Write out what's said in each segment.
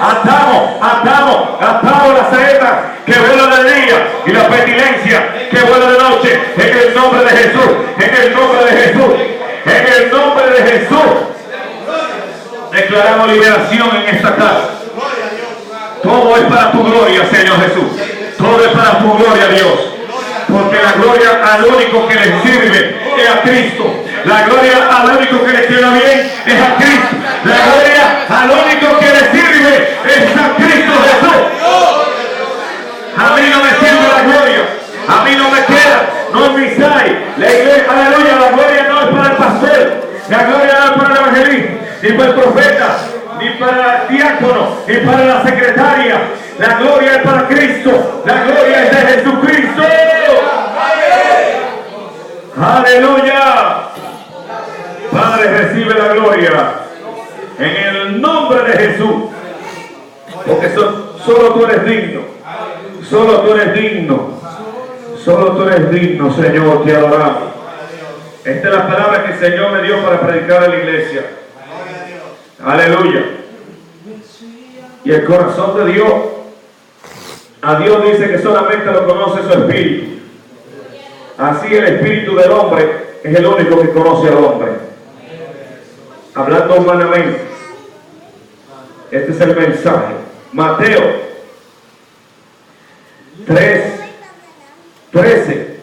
atamos las saetas que vuelan de día y la pestilencia que vuela de noche, en el nombre de Jesús, en el nombre de Jesús, en el nombre de Jesús. Declaramos liberación en esta casa. Todo es para tu gloria, Señor Jesús. Todo es para tu gloria, Dios. Porque la gloria al único que le sirve es a Cristo. La gloria al único que le queda bien es a Cristo. La gloria al único que le sirve es a Cristo Jesús. A mí no me sirve la gloria. A mí no me queda. No es mi sai. La iglesia, aleluya, la gloria no es para el pastor. La gloria no es para el evangelista, ni para el profeta, ni para el diácono, ni para la secretaria. La gloria es para Cristo. La gloria es de Jesucristo. Aleluya. Padre, recibe la gloria en el nombre de Jesús. Porque solo tú eres digno. Solo tú eres digno. Solo tú eres digno, Señor, te adoramos. Esta es la palabra que el Señor me dio para predicar a la iglesia. Aleluya. Y el corazón de Dios, a Dios dice que solamente lo conoce su espíritu. Así el espíritu del hombre es el único que conoce al hombre. Hablando humanamente. Este es el mensaje. Mateo 3:13.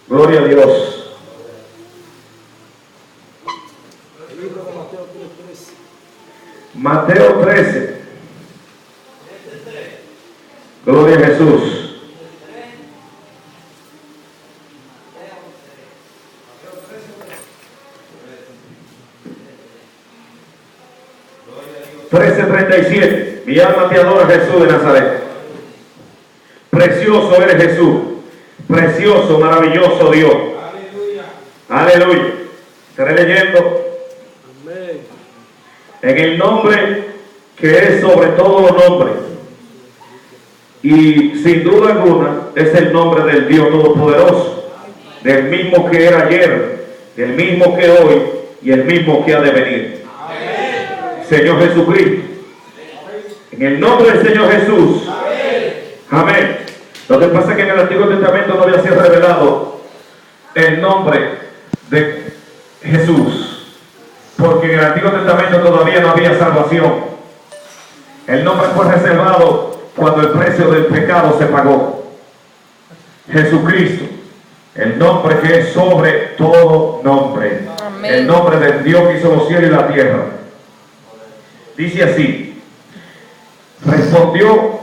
Gloria a Dios. Mateo 13. Gloria a Jesús. (13:37) Mi alma te adora, Jesús de Nazaret. Precioso eres Jesús. Precioso, maravilloso Dios. Aleluya. Estaré leyendo. En el nombre que es sobre todo los nombres. Y sin duda alguna es el nombre del Dios Todopoderoso. Del mismo que era ayer, del mismo que hoy y el mismo que ha de venir. Señor Jesucristo. En el nombre del Señor Jesús. Amén. Lo que pasa es que en el Antiguo Testamento no había sido revelado el nombre de Jesús. Porque en el Antiguo Testamento todavía no había salvación. El nombre fue reservado cuando el precio del pecado se pagó. Jesucristo, el nombre que es sobre todo nombre. Amén. El nombre del Dios que hizo los cielos y la tierra. Dice así. Respondió.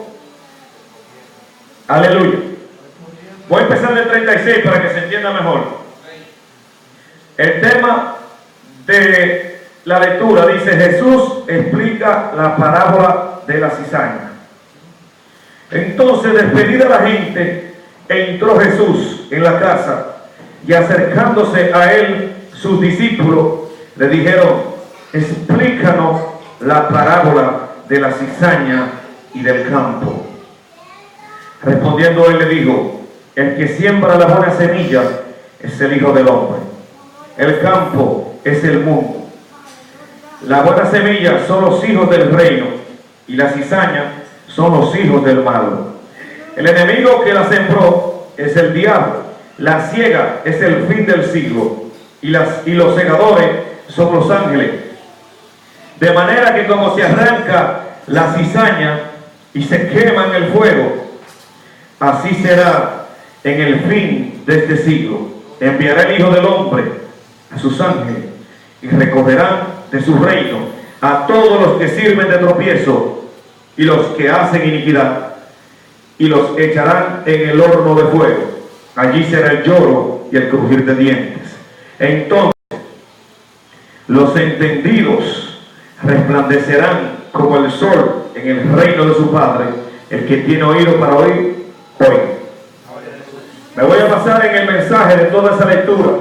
Aleluya. Voy a empezar del 36 para que se entienda mejor. El tema de la lectura dice: Jesús explica la parábola de la cizaña. Entonces, despedida la gente, entró Jesús en la casa, y acercándose a él sus discípulos le dijeron: explícanos la parábola de la cizaña y del campo. Respondiendo él le dijo: el que siembra la buena semilla es el Hijo del Hombre. El campo es el mundo. La buena semilla son los hijos del reino, y la cizaña son los hijos del malo. El enemigo que la sembró es el diablo. La siega es el fin del siglo, y los segadores son los ángeles. De manera que como se arranca la cizaña y se quema en el fuego, así será en el fin de este siglo. Enviará el Hijo del Hombre a sus ángeles, y recogerán de su reino a todos los que sirven de tropiezo y los que hacen iniquidad, y los echarán en el horno de fuego. Allí será el lloro y el crujir de dientes. Entonces los entendidos resplandecerán como el sol en el reino de su Padre. El que tiene oído para oír, oiga. Me voy a pasar en el mensaje de toda esa lectura.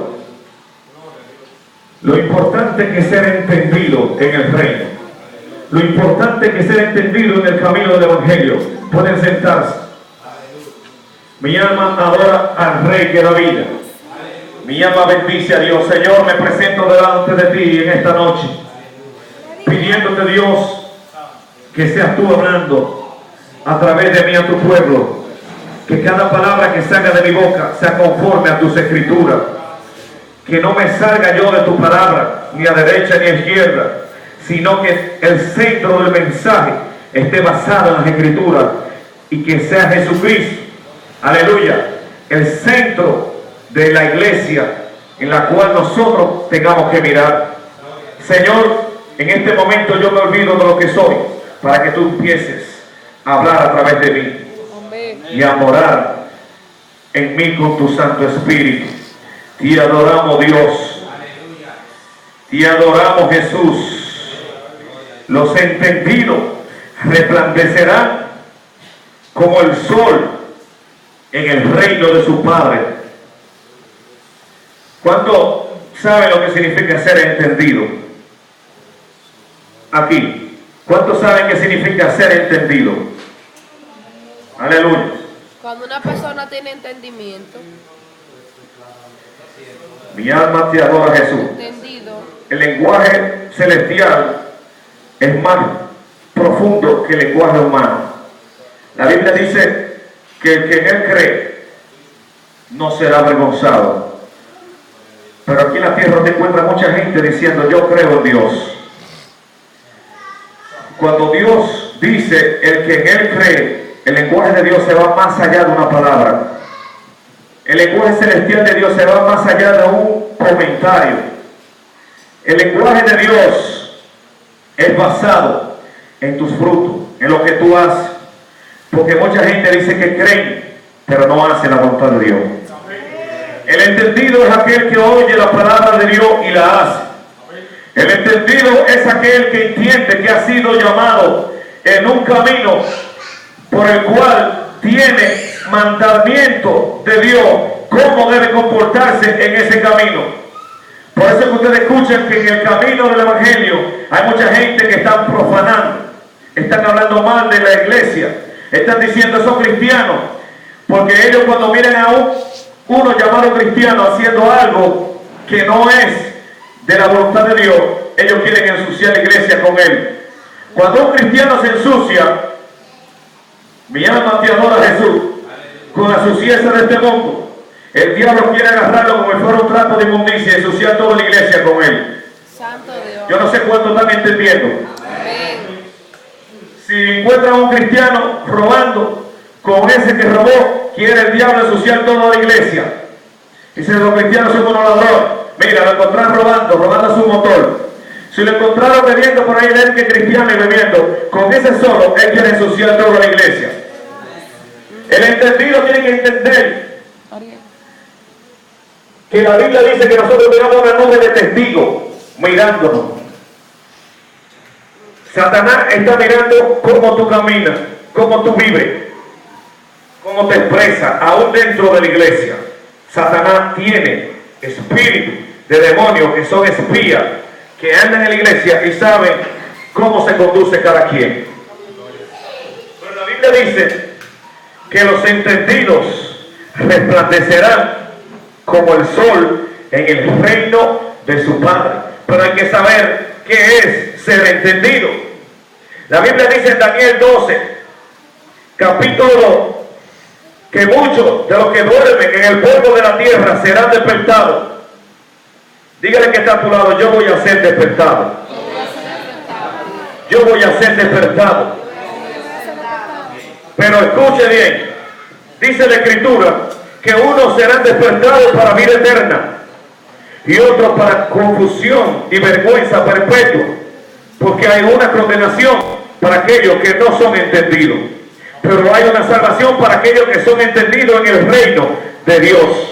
Lo importante que es ser entendido en el reino. Lo importante que es ser entendido en el camino del Evangelio. Pueden sentarse. Mi alma adora al Rey que da vida. Mi alma bendice a Dios. Señor, me presento delante de ti en esta noche, pidiéndote, Dios, que seas tú hablando a través de mí a tu pueblo. Que cada palabra que salga de mi boca sea conforme a tus escrituras. Que no me salga yo de tu palabra, ni a derecha ni a izquierda, sino que el centro del mensaje esté basado en las escrituras y que sea Jesucristo, aleluya, el centro de la iglesia en la cual nosotros tengamos que mirar. Señor, en este momento yo me olvido de lo que soy para que tú empieces a hablar a través de mí y a morar en mí con tu Santo Espíritu. Te adoramos, Dios. Te adoramos, Jesús. Los entendidos resplandecerán como el sol en el reino de su Padre. ¿Cuánto sabe lo que significa ser entendido? Aquí. ¿Cuántos saben qué significa ser entendido? Aleluya. Cuando una persona tiene entendimiento. Mi alma te adora, Jesús. Entendido. El lenguaje celestial es más profundo que el lenguaje humano. La Biblia dice que el que en él cree no será avergonzado. Pero aquí en la tierra te encuentra mucha gente diciendo yo creo en Dios. Cuando Dios dice el que en él cree, el lenguaje de Dios se va más allá de una palabra. El lenguaje celestial de Dios se va más allá de un comentario. El lenguaje de Dios es basado en tus frutos, en lo que tú haces. Porque mucha gente dice que creen, pero no hacen la voluntad de Dios. El entendido es aquel que oye la palabra de Dios y la hace. El entendido es aquel que entiende que ha sido llamado en un camino por el cual tiene mandamiento de Dios, cómo debe comportarse en ese camino. Por eso que ustedes escuchan que en el camino del Evangelio hay mucha gente que están profanando, están hablando mal de la iglesia, están diciendo son cristianos, porque ellos cuando miran a uno llamado cristiano haciendo algo que no es de la voluntad de Dios, ellos quieren ensuciar la iglesia con él. Cuando un cristiano se ensucia, mi alma te adora, Jesús, con la suciedad de este mundo. El diablo quiere agarrarlo como si fuera un trapo de inmundicia y ensuciar toda la iglesia con él. Santo Dios. Yo no sé cuánto están entendiendo. Amén. Si encuentran a un cristiano robando, con ese que robó, quiere el diablo ensuciar toda la iglesia. Dice, los cristianos son unos ladrones. Mira, lo encontraron robando su motor. Si lo encontraron bebiendo por ahí, ven que cristiano y bebiendo, con ese solo, él quiere ensuciar toda la iglesia. El entendido tiene que entender que la Biblia dice que nosotros tenemos una nube de testigos mirándonos. Satanás está mirando cómo tú caminas, cómo tú vives, cómo te expresas, aún dentro de la iglesia. Satanás tiene espíritus de demonios que son espías, que andan en la iglesia y saben cómo se conduce cada quien. Pero la Biblia dice que los entendidos resplandecerán como el sol en el reino de su Padre. Pero hay que saber qué es ser entendido. La Biblia dice en Daniel 12, capítulo 2, que muchos de los que duermen en el polvo de la tierra serán despertados. Dígale que está a tu lado, yo voy a ser despertado. Yo voy a ser despertado. Pero escuche bien, dice la Escritura que unos serán despertados para vida eterna y otros para confusión y vergüenza perpetua, porque hay una condenación para aquellos que no son entendidos, pero hay una salvación para aquellos que son entendidos en el reino de Dios.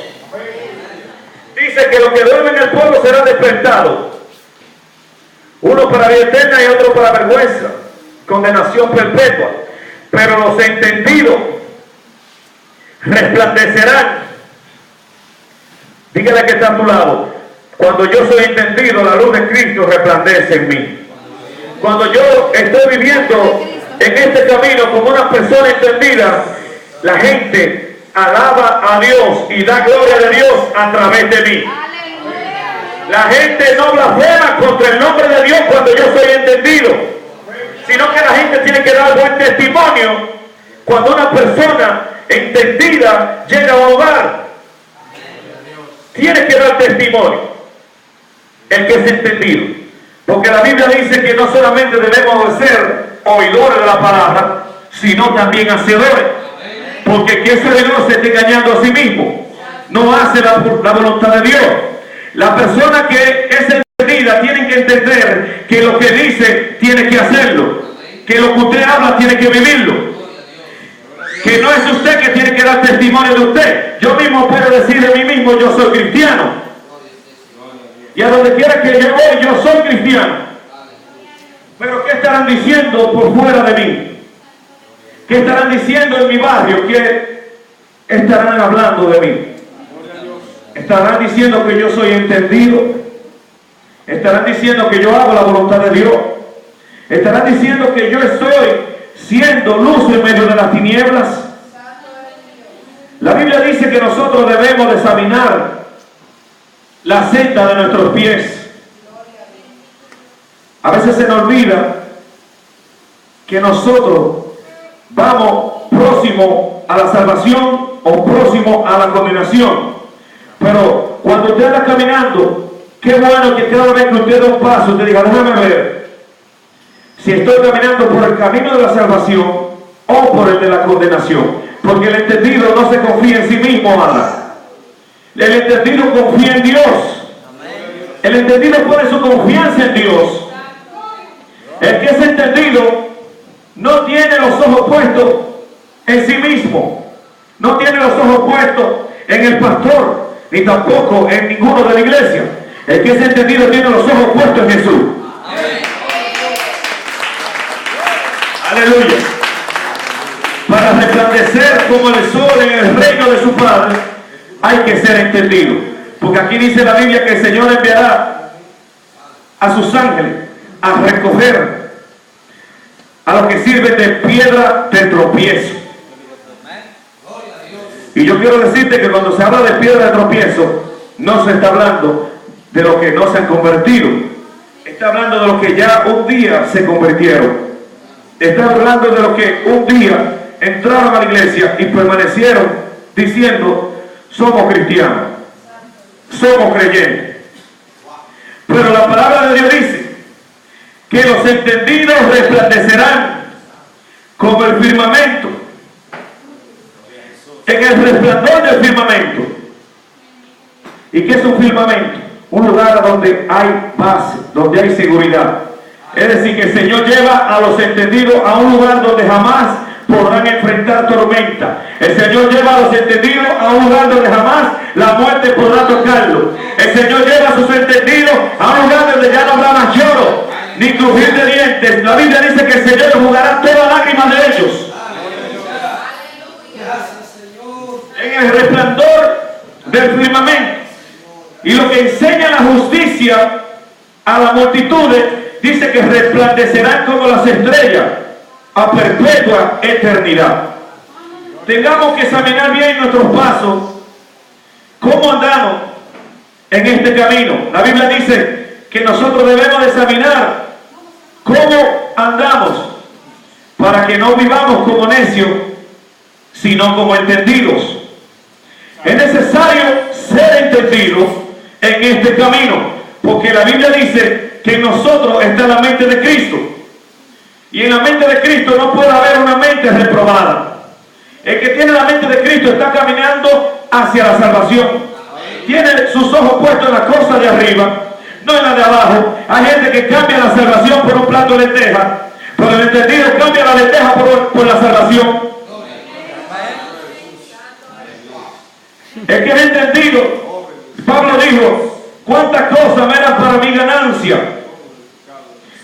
Dice que los que duermen en el polvo serán despertados, uno para vida eterna y otro para vergüenza, condenación perpetua, pero los entendidos resplandecerán. Dígale que está a tu lado, cuando yo soy entendido, la luz de Cristo resplandece en mí. Cuando yo estoy viviendo en este camino como una persona entendida, la gente alaba a Dios y da gloria de Dios a través de mí. La gente no blasfema contra el nombre de Dios cuando yo soy entendido, sino que la gente gente tiene que dar buen testimonio cuando una persona entendida llega a un hogar. Tiene que dar testimonio el que es entendido, porque la Biblia dice que no solamente debemos de ser oidores de la palabra, sino también hacedores, porque quien es oidor se está engañando a sí mismo, no hace la voluntad de Dios. La persona que es entendida tiene que entender que lo que dice tiene que hacerlo, que lo que usted habla tiene que vivirlo, que no es usted que tiene que dar testimonio de usted. Yo mismo puedo decir de mí mismo, yo soy cristiano, y a donde quiera que yo voy, yo soy cristiano. Pero ¿qué estarán diciendo por fuera de mí? ¿Qué estarán diciendo en mi barrio? ¿Qué estarán hablando de mí? ¿Estarán diciendo que yo soy entendido? ¿Estarán diciendo que yo hago la voluntad de Dios? ¿Estarán diciendo que yo estoy siendo luz en medio de las tinieblas? La Biblia dice que nosotros debemos de examinar la senda de nuestros pies. A veces se nos olvida que nosotros vamos próximo a la salvación o próximo a la condenación. Pero cuando usted anda caminando, qué bueno que cada vez que usted da un paso, usted diga, déjame ver si estoy caminando por el camino de la salvación o por el de la condenación. Porque el entendido no se confía en sí mismo, amada. El entendido confía en Dios. El entendido pone su confianza en Dios. El que es entendido no tiene los ojos puestos en sí mismo, no tiene los ojos puestos en el pastor, ni tampoco en ninguno de la iglesia. El que es entendido tiene los ojos puestos en Jesús. Aleluya. Para resplandecer como el sol en el reino de su Padre, hay que ser entendido. Porque aquí dice la Biblia que el Señor enviará a sus ángeles a recoger a los que sirven de piedra de tropiezo. Y yo quiero decirte que cuando se habla de piedra de tropiezo, no se está hablando de los que no se han convertido. Está hablando de los que ya un día se convirtieron. Está hablando de los que un día entraron a la iglesia y permanecieron diciendo, somos cristianos, somos creyentes. Pero la palabra de Dios dice que los entendidos resplandecerán como el firmamento, en el resplandor del firmamento. ¿Y qué es un firmamento? Un lugar donde hay base, donde hay seguridad. Es decir, que el Señor lleva a los entendidos a un lugar donde jamás podrán enfrentar tormenta. El Señor lleva a los entendidos a un lugar donde jamás la muerte podrá tocarlo. El Señor lleva a sus entendidos a un lugar donde ya no habrá más lloro, ni crujir de dientes. La Biblia dice que el Señor jugará todas las lágrimas de ellos. En el resplandor del firmamento. Y lo que enseña la justicia a las multitudes, dice que resplandecerán como las estrellas a perpetua eternidad. Tengamos que examinar bien nuestros pasos, cómo andamos en este camino. La Biblia dice que nosotros debemos de examinar cómo andamos para que no vivamos como necios, sino como entendidos. Es necesario ser entendidos en este camino, porque la Biblia dice que en nosotros está la mente de Cristo, y en la mente de Cristo no puede haber una mente reprobada. El que tiene la mente de Cristo está caminando hacia la salvación, tiene sus ojos puestos en las cosas de arriba, no en las de abajo. Hay gente que cambia la salvación por un plato de lentejas, pero el entendido cambia la lenteja por la salvación. El que es entendido, Pablo dijo, cuántas cosas me eran para mi ganancia,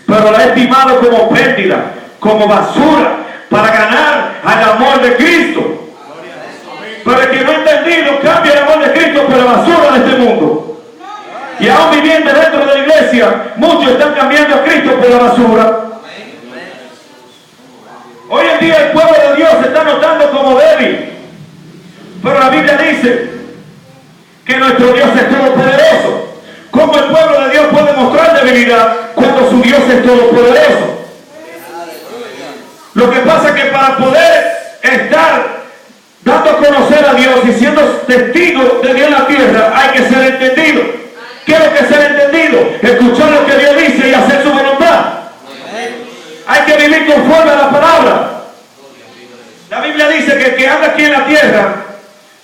pero la he estimado como pérdida, como basura, para ganar al amor de Cristo. Pero el que no ha entendido cambia el amor de Cristo por la basura de este mundo. Y aún viviendo dentro de la iglesia, muchos están cambiando a Cristo por la basura. Hoy en día el pueblo de Dios se está notando como débil, pero la Biblia dice que nuestro Dios es todopoderoso. ¿Cómo el pueblo de Dios puede mostrar debilidad cuando su Dios es todopoderoso? Lo que pasa es que para poder estar dando a conocer a Dios y siendo testigo de Dios en la tierra, hay que ser entendido. ¿Qué es lo que es ser entendido? Escuchar lo que Dios dice y hacer su voluntad. Hay que vivir conforme a la palabra. La Biblia dice que el que anda aquí en la tierra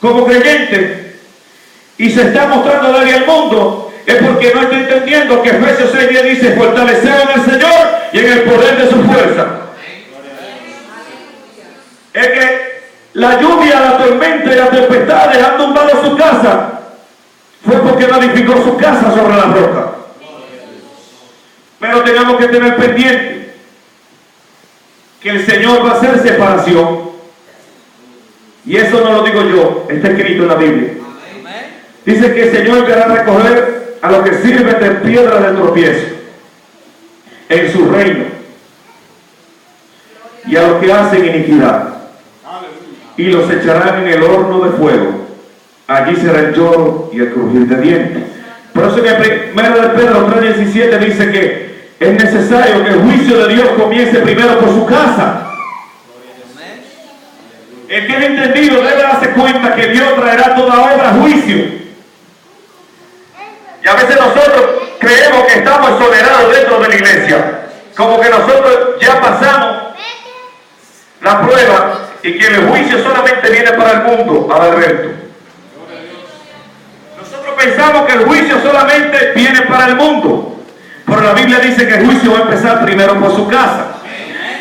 como creyente y se está mostrando débil al mundo es porque no está entendiendo que Efesios 6:10 dice: fortaleceos en el Señor y en el poder de su fuerza. Es que la lluvia, la tormenta y la tempestad han tumbado su casa fue porque no edificó su casa sobre la roca. Pero tenemos que tener pendiente que el Señor va a hacer separación. Y eso no lo digo yo, está escrito en la Biblia. Dice que el Señor querrá recoger a los que sirven de piedra de tropiezo en su reino y a los que hacen iniquidad, y los echarán en el horno de fuego. Allí será el lloro y el crujir de dientes. Por eso que 1 de Pedro 3:17 dice que es necesario que el juicio de Dios comience primero por su casa. El que es entendido debe darse cuenta que Dios traerá toda obra a juicio. Y a veces nosotros creemos que estamos exonerados dentro de la iglesia, como que nosotros ya pasamos la prueba y que el juicio solamente viene para el mundo, Adalberto. Nosotros pensamos que el juicio solamente viene para el mundo, pero la Biblia dice que el juicio va a empezar primero por su casa.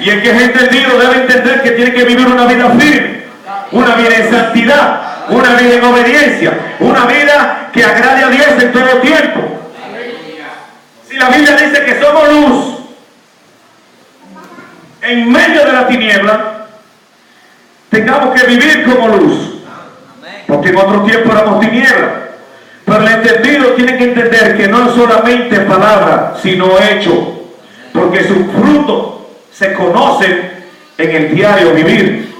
Y el que es entendido debe entender que tiene que vivir una vida firme, una vida en santidad, una vida en obediencia, una vida que agrade a Dios en todo tiempo. Si la Biblia dice que somos luz en medio de la tiniebla, tengamos que vivir como luz, porque en otro tiempo éramos tiniebla. Pero el entendido tiene que entender que no es solamente palabra, sino hecho, porque sus frutos se conocen en el diario vivir.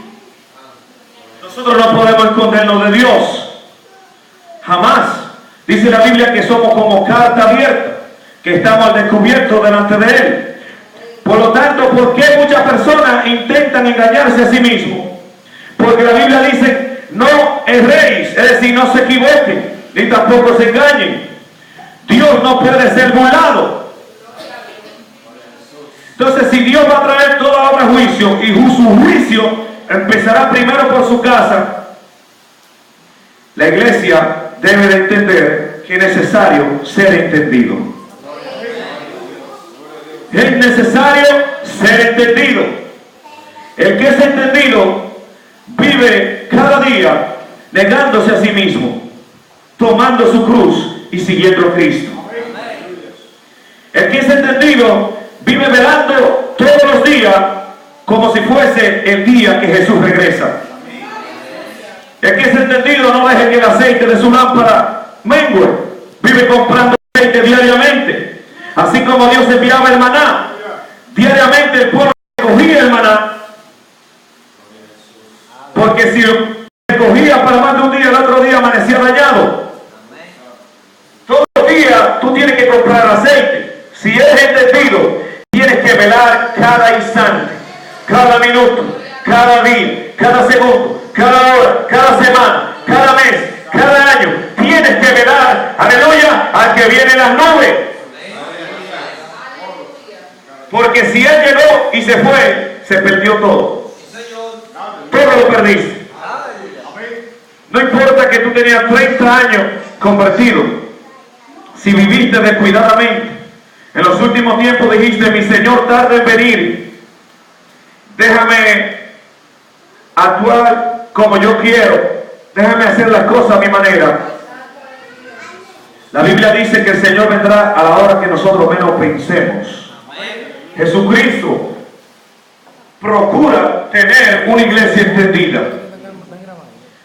Nosotros no podemos escondernos de Dios, jamás. Dice la Biblia que somos como carta abierta, que estamos al descubierto delante de Él. Por lo tanto, ¿por qué muchas personas intentan engañarse a sí mismos? Porque la Biblia dice: no erréis, es decir, no se equivoquen, ni tampoco se engañen. Dios no puede ser burlado. Entonces, si Dios va a traer toda obra a juicio, y su juicio empezará primero por su casa, la iglesia debe de entender que es necesario ser entendido. Es necesario ser entendido. El que es entendido vive cada día negándose a sí mismo, tomando su cruz y siguiendo a Cristo. El que es entendido vive velando todos los días como si fuese el día que Jesús regresa. El que es entendido no deja que el aceite de su lámpara mengue, vive comprando aceite diariamente. Así como Dios enviaba el maná, diariamente el pueblo recogía el maná, porque si lo recogía para más de un día, el otro día amanecía dañado. Todos los días tú tienes que comprar aceite. Si eres entendido, tienes que velar cada instante, cada minuto, cada día, cada segundo, cada hora, cada semana, cada mes, cada año. Tienes que velar, aleluya, al que viene en las nubes. Porque si Él llegó y se fue, se perdió todo. Todo lo perdiste. No importa que tú tenías 30 años convertido. Si viviste descuidadamente, en los últimos tiempos dijiste: mi Señor tarda en venir, déjame actuar como yo quiero, déjame hacer las cosas a mi manera. La Biblia dice que el Señor vendrá a la hora que nosotros menos pensemos. Jesucristo procura tener una iglesia entendida,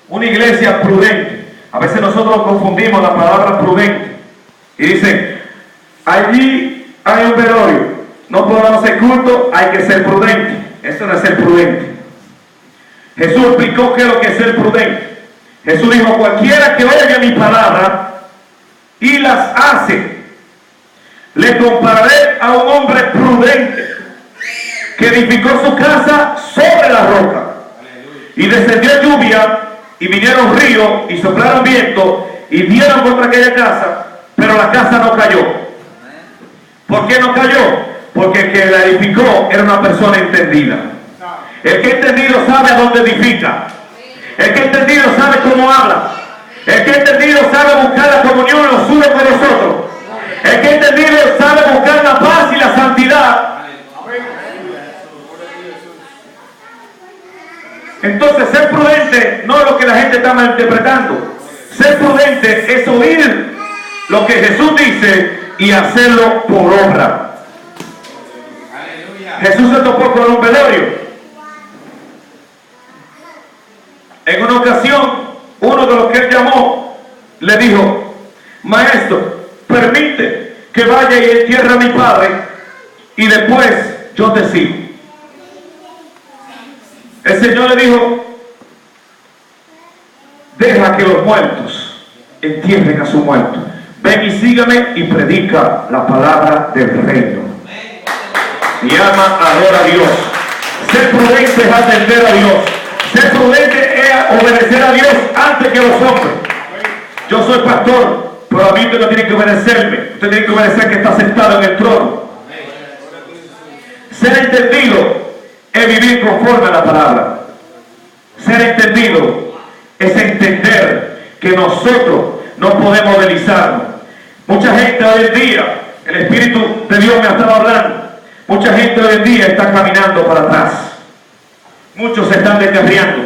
una iglesia prudente. A veces nosotros confundimos la palabra prudente y dicen: allí hay un velorio, no podemos hacer culto, hay que ser prudente. Eso no es ser prudente. Jesús explicó qué es lo que es ser prudente. Jesús dijo: cualquiera que oye mi palabra y las hace, le compararé a un hombre prudente que edificó su casa sobre la roca. Y descendió lluvia, y vinieron ríos, y soplaron viento, y dieron contra aquella casa, pero la casa no cayó. ¿Por qué no cayó? Porque el que la edificó era una persona entendida. El que entendido sabe a dónde edifica. El que entendido sabe cómo habla. El que entendido sabe buscar la comunión los unos con los otros. El que entendido sabe buscar la paz y la santidad. Entonces, ser prudente no es lo que la gente está malinterpretando. Ser prudente es oír lo que Jesús dice y hacerlo por obra. Jesús se topó con un velorio. En una ocasión, uno de los que él llamó le dijo: maestro, permite que vaya y entierre a mi padre y después yo te sigo. El Señor le dijo: deja que los muertos entierren a su muerto. Ven y sígame y predica la palabra del reino. Mi alma adora a Dios. Ser prudente es atender a Dios. Ser prudente es obedecer a Dios antes que los hombres. Yo soy pastor, pero a mí usted no tiene que obedecerme. Usted tiene que obedecer que está sentado en el trono. Ser entendido es vivir conforme a la palabra. Ser entendido es entender que nosotros no podemos deslizarnos. Mucha gente hoy en día, el Espíritu de Dios me ha estado hablando, mucha gente hoy en día está caminando para atrás. Muchos se están descarriando.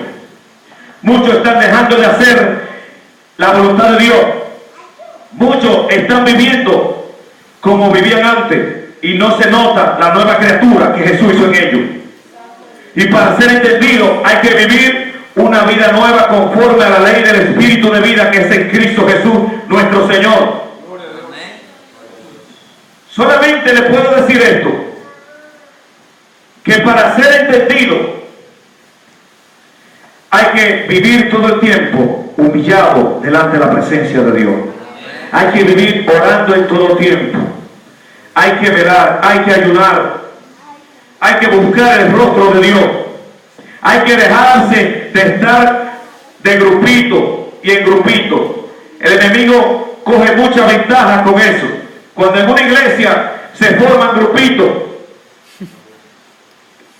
Muchos están dejando de hacer la voluntad de Dios. Muchos están viviendo como vivían antes y no se nota la nueva criatura que Jesús hizo en ellos. Y para ser entendido hay que vivir una vida nueva conforme a la ley del Espíritu de vida que es en Cristo Jesús nuestro Señor. Solamente le puedo decir esto, que para ser entendido hay que vivir todo el tiempo humillado delante de la presencia de Dios. Hay que vivir orando en todo tiempo. Hay que velar, hay que ayunar. Hay que buscar el rostro de Dios. Hay que dejarse de estar de grupito y en grupito. El enemigo coge mucha ventaja con eso. Cuando en una iglesia se forman grupitos,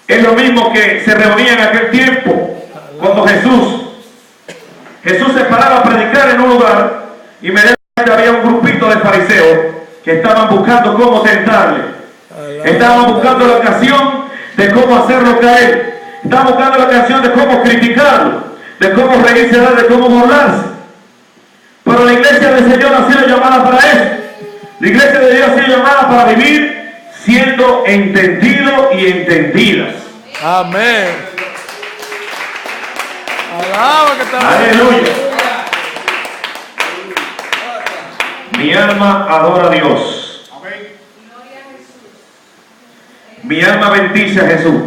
es lo mismo que se reunía en aquel tiempo. Cuando Jesús se paraba a predicar en un lugar, inmediatamente había un grupito de fariseos que estaban buscando cómo tentarle. Estaban buscando la ocasión de cómo hacerlo caer. Estaban buscando la ocasión de cómo criticarlo, de cómo reírse de él, de cómo burlarse. Pero la iglesia del Señor ha sido llamada para eso. La iglesia de Dios ha sido llamada para vivir siendo entendidos y entendidas. Amén. Alaba que está. Aleluya. Mi alma adora a Dios. Mi alma bendice a Jesús.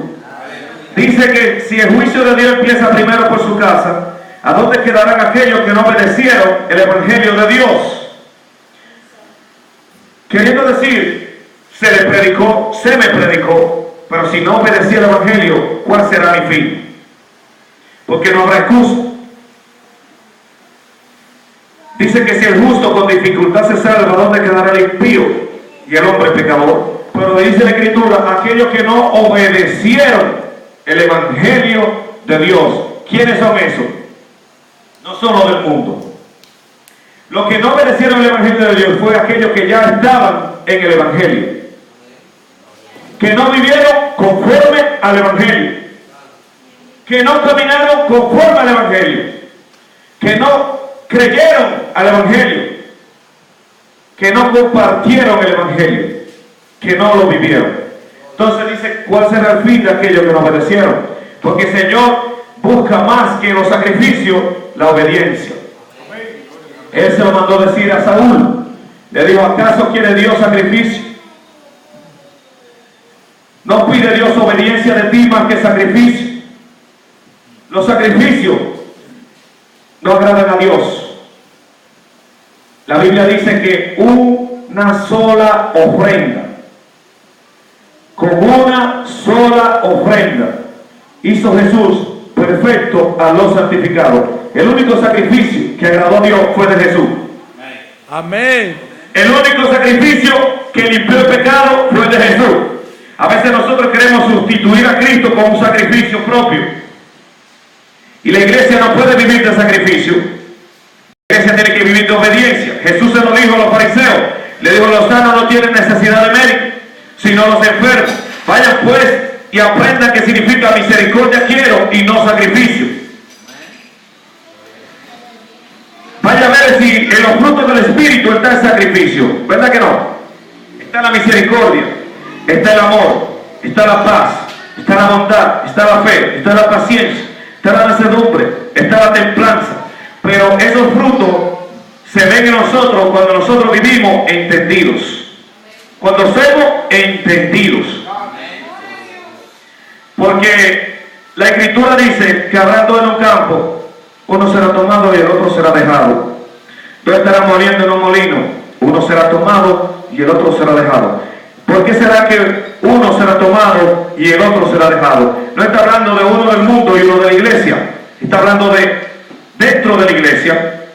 Dice que si el juicio de Dios empieza primero por su casa, ¿a dónde quedarán aquellos que no obedecieron el evangelio de Dios? Queriendo decir, se me predicó, pero si no obedecía el evangelio, ¿cuál será mi fin? Porque no habrá excusa. Dice que si el justo con dificultad se salva, ¿dónde quedará el impío y el hombre pecador? Pero dice la Escritura, aquellos que no obedecieron el evangelio de Dios. ¿Quiénes son esos? No son los del mundo. Los que no obedecieron el evangelio de Dios fue aquellos que ya estaban en el evangelio, que no vivieron conforme al evangelio, que no caminaron conforme al evangelio, que no creyeron al evangelio, que no compartieron el evangelio, que no lo vivieron. Entonces dice, ¿cuál será el fin de aquellos que no obedecieron? Porque el Señor busca más que los sacrificios la obediencia. Él se lo mandó decir a Saúl. Le dijo, ¿acaso quiere Dios sacrificio? ¿No pide Dios obediencia de ti más que sacrificio? Los sacrificios no agradan a Dios. La Biblia dice que una sola ofrenda, con una sola ofrenda hizo Jesús perfecto a los santificados. El único sacrificio que agradó a Dios fue de Jesús. Amén. El único sacrificio que limpió el pecado fue de Jesús. A veces nosotros queremos sustituir a Cristo con un sacrificio propio. Y la iglesia no puede vivir de sacrificio. La iglesia tiene que vivir de obediencia. Jesús se lo dijo a los fariseos. Le dijo: los sanos no tienen necesidad de médico, sino los enfermos. Vayan pues y aprendan qué significa misericordia quiero y no sacrificio. Vaya a ver si en los frutos del Espíritu está el sacrificio. ¿Verdad que no? Está la misericordia, está el amor, está la paz, está la bondad, está la fe, está la paciencia, está la mansedumbre, está la templanza. Pero esos frutos se ven en nosotros cuando nosotros vivimos entendidos. Cuando somos entendidos. Porque la Escritura dice que hablando en un campo, uno será tomado y el otro será dejado. Dos estarán moliendo en un molino, uno será tomado y el otro será dejado. ¿Por qué será que uno será tomado y el otro será dejado? No está hablando de uno del mundo y uno de la iglesia. Está hablando de dentro de la iglesia.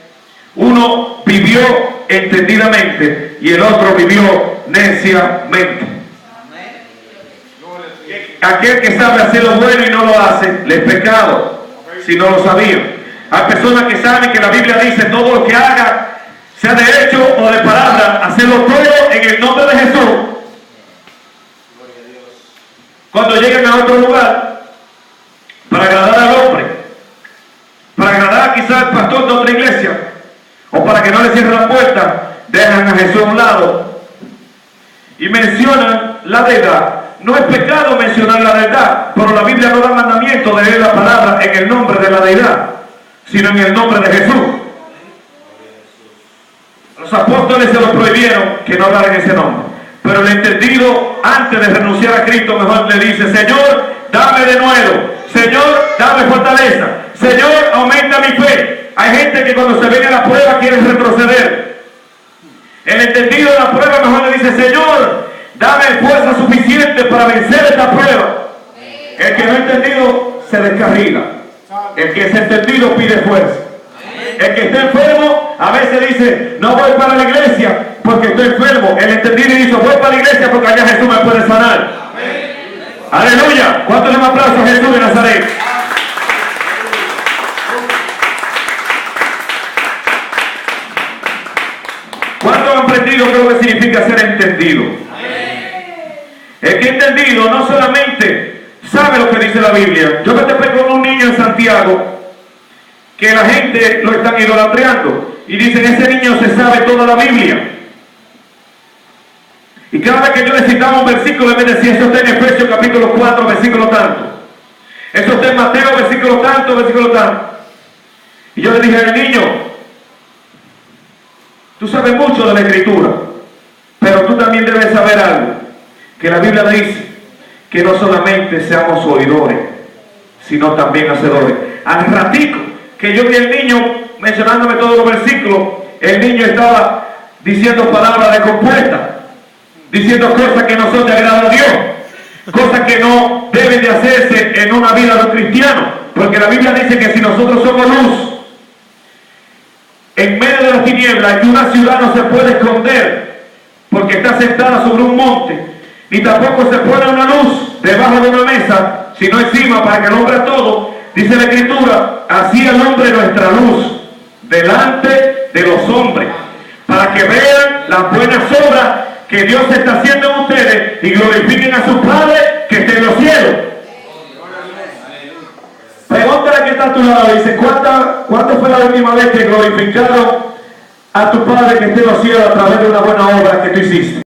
Uno vivió entendidamente y el otro vivió neciamente. Aquel que sabe hacer lo bueno y no lo hace, le es pecado, si no lo sabía. Hay personas que saben que la Biblia dice: todo lo que haga, sea de hecho o de palabra, hacerlo todo en el nombre de Jesús. Cuando llegan a otro lugar, para agradar al hombre, para agradar quizás al pastor de otra iglesia, o para que no le cierre la puerta, dejan a Jesús a un lado y mencionan la verdad. No es pecado mencionar la verdad, pero la Biblia no da mandamiento de leer la palabra en el nombre de la deidad, sino en el nombre de Jesús. Los apóstoles se lo prohibieron que no hablaran ese nombre, pero el entendido, antes de renunciar a Cristo, mejor le dice: Señor, dame de nuevo. Señor, dame fortaleza. Señor, aumenta mi fe. Hay gente que cuando se ven a la prueba quiere retroceder. El entendido de la prueba mejor le dice: Señor, dame fuerza suficiente para vencer esta prueba. El que no ha entendido se descarrila. El que es entendido pide fuerza. El que está enfermo a veces dice: no voy para la iglesia porque estoy enfermo. El entendido dice: voy para la iglesia porque allá Jesús me puede sanar. Aleluya. ¿Cuántos le aplausos a Jesús de Nazaret? ¿Cuántos han aprendido qué es lo que significa ser entendido? El que entendido no solamente sabe lo que dice la Biblia. Yo me topé con un niño en Santiago que la gente lo están idolatreando y dicen: ese niño se sabe toda la Biblia. Y cada vez que yo necesitaba un versículo, me decía: eso está en Efesios capítulo 4, versículo tanto. Eso está en Mateo, versículo tanto, versículo tanto. Y yo le dije al niño: tú sabes mucho de la Escritura, pero tú también debes saber algo, que la Biblia dice que no solamente seamos oidores, sino también hacedores. Al ratico que yo vi al niño mencionándome todos los versículos, el niño estaba diciendo palabras de compuesta, diciendo cosas que no son de agrado a Dios, cosas que no deben de hacerse en una vida de un cristiano, porque la Biblia dice que si nosotros somos luz en medio de las tinieblas, y una ciudad no se puede esconder porque está sentada sobre un monte, ni tampoco se pone una luz debajo de una mesa, sino encima para que alumbre todo. Dice la Escritura: así alumbre nuestra luz delante de los hombres, para que vean las buenas obras que Dios está haciendo en ustedes y glorifiquen a su Padre que está en los cielos. Pregúntale a que está a tu lado, dice: ¿cuándo fue la última vez que glorificaron a tu Padre que está en los cielos a través de una buena obra que tú hiciste?